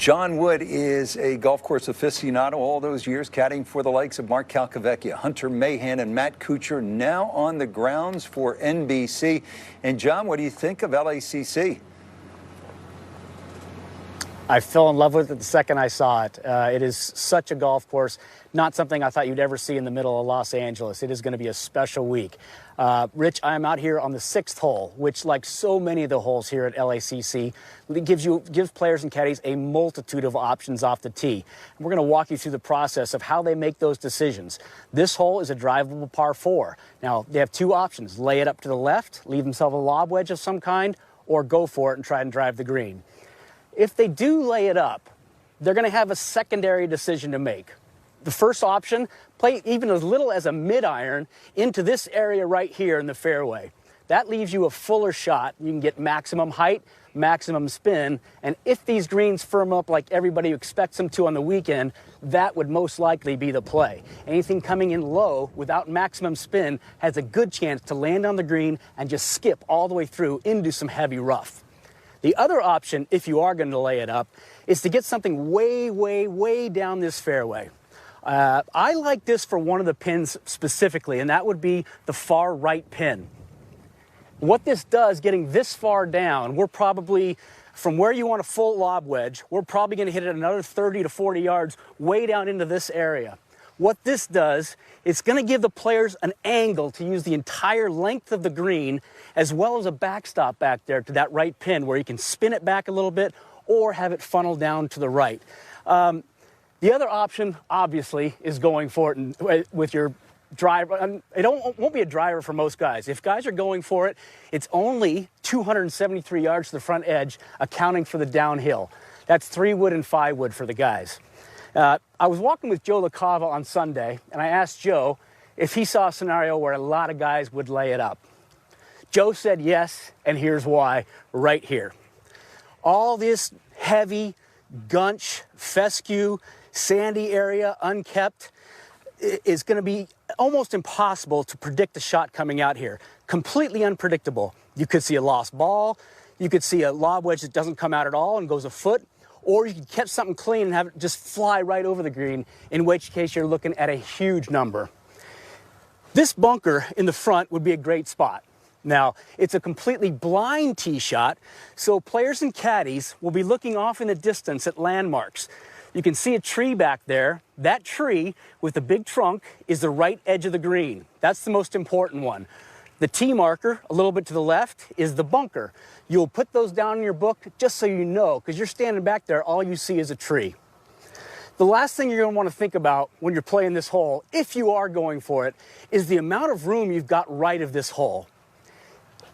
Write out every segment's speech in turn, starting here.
John Wood is a golf course aficionado all those years, caddying for the likes of Mark Calcavecchia, Hunter Mahan, and Matt Kuchar, now on the grounds for NBC. And John, what do you think of LACC? I fell in love with it the second I saw it. It is such a golf course, not something I thought you'd ever see in the middle of Los Angeles. It is going to be a special week. Rich, I'm out here on the 6th hole, which, like so many of the holes here at LACC, gives players and caddies a multitude of options off the tee. We're going to walk you through the process of how they make those decisions. This hole is a drivable par 4. Now, they have two options: lay it up to the left, leave themselves a lob wedge of some kind, or go for it and try and drive the green. If they do lay it up, they're going to have a secondary decision to make. The first option, play even as little as a mid-iron into this area right here in the fairway. That leaves you a fuller shot. You can get maximum height, maximum spin, and if these greens firm up like everybody expects them to on the weekend, that would most likely be the play. Anything coming in low without maximum spin has a good chance to land on the green and just skip all the way through into some heavy rough. The other option, if you are going to lay it up, is to get something way, way, way down this fairway. I like this for one of the pins specifically, and that would be the far right pin. What this does, getting this far down, we're probably, from where you want a full lob wedge, we're probably going to hit it another 30 to 40 yards way down into this area. What this does, it's going to give the players an angle to use the entire length of the green, as well as a backstop back there to that right pin where you can spin it back a little bit or have it funnel down to the right. The other option, obviously, is going for it with your driver. It won't be a driver for most guys. If guys are going for it, it's only 273 yards to the front edge, accounting for the downhill. That's 3-wood and 5-wood for the guys. I was walking with Joe LaCava on Sunday, and I asked Joe if he saw a scenario where a lot of guys would lay it up. Joe said yes, and here's why, right here. All this heavy, gunch, fescue, sandy area, unkept, is going to be almost impossible to predict the shot coming out here. Completely unpredictable. You could see a lost ball, you could see a lob wedge that doesn't come out at all and goes a foot, or you could catch something clean and have it just fly right over the green, in which case you're looking at a huge number. This bunker in the front would be a great spot. Now, it's a completely blind tee shot, so players and caddies will be looking off in the distance at landmarks. You can see a tree back there. That tree with the big trunk is the right edge of the green. That's the most important one. The tee marker, a little bit to the left, is the bunker. You'll put those down in your book just so you know, because you're standing back there, all you see is a tree. The last thing you're going to want to think about when you're playing this hole, if you are going for it, is the amount of room you've got right of this hole.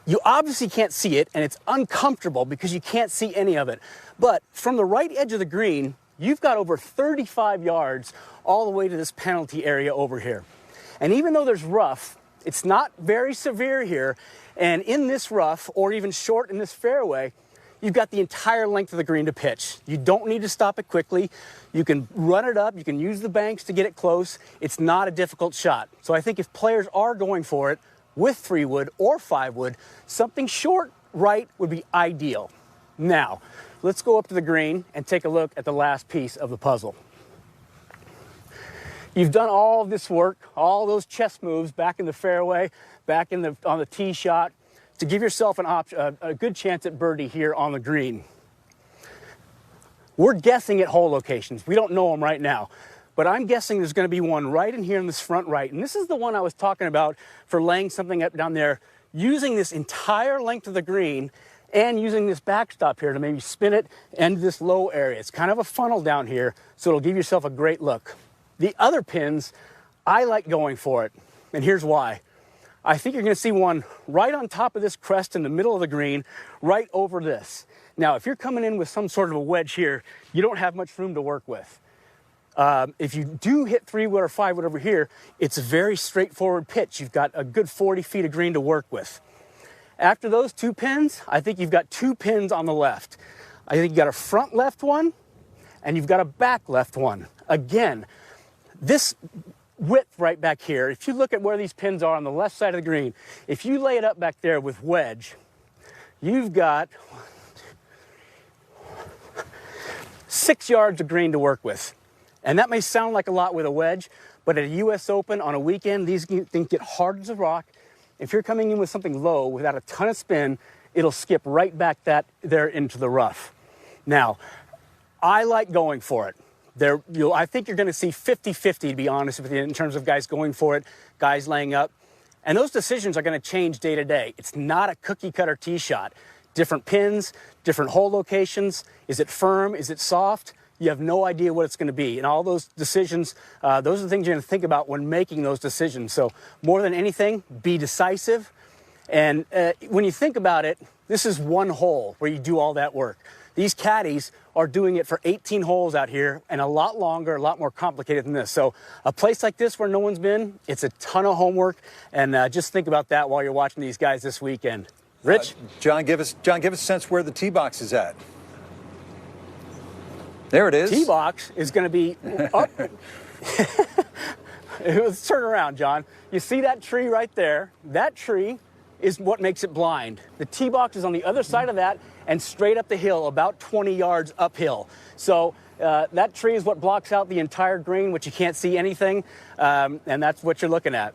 You obviously can't see it, and it's uncomfortable because you can't see any of it. But from the right edge of the green, you've got over 35 yards all the way to this penalty area over here. And even though there's rough, it's not very severe here. And in this rough, or even short in this fairway, you've got the entire length of the green to pitch. You don't need to stop it quickly. You can run it up. You can use the banks to get it close. It's not a difficult shot. So I think if players are going for it with 3-wood or 5-wood, something short right would be ideal. Now, let's go up to the green and take a look at the last piece of the puzzle. You've done all of this work, all those chess moves back in the fairway, back in on the tee shot, to give yourself a good chance at birdie here on the green. We're guessing at hole locations. We don't know them right now, but I'm guessing there's going to be one right in here in this front right. And this is the one I was talking about for laying something up down there, using this entire length of the green and using this backstop here to maybe spin it into this low area. It's kind of a funnel down here, so it'll give yourself a great look. The other pins, I like going for it, and here's why. I think you're going to see one right on top of this crest in the middle of the green, right over this. Now, if you're coming in with some sort of a wedge here, you don't have much room to work with. If you do hit 3-wood or 5-wood over here, it's a very straightforward pitch. You've got a good 40 feet of green to work with. After those two pins, I think you've got two pins on the left. I think you've got a front left one, and you've got a back left one. Again, this width right back here, if you look at where these pins are on the left side of the green, if you lay it up back there with wedge, you've got 6 yards of green to work with. And that may sound like a lot with a wedge, but at a US Open on a weekend, these things get hard as a rock. If you're coming in with something low without a ton of spin, it'll skip right back there into the rough. Now, I like going for it. I think you're going to see 50-50, to be honest with you, in terms of guys going for it, guys laying up. And those decisions are going to change day to day. It's not a cookie-cutter tee shot. Different pins, different hole locations. Is it firm? Is it soft? You have no idea what it's going to be. And all those decisions, those are the things you're going to think about when making those decisions. So more than anything, be decisive. And when you think about it, this is one hole where you do all that work. These caddies are doing it for 18 holes out here and a lot longer, a lot more complicated than this. So a place like this where no one's been, it's a ton of homework. And just think about that while you're watching these guys this weekend. Rich? John, give us a sense where the tee box is at. There it is. Tee box is going to be up. Let's turn around, John. You see that tree right there? That tree is what makes it blind. The tee box is on the other side of that and straight up the hill, about 20 yards uphill. So that tree is what blocks out the entire green, which you can't see anything, and that's what you're looking at.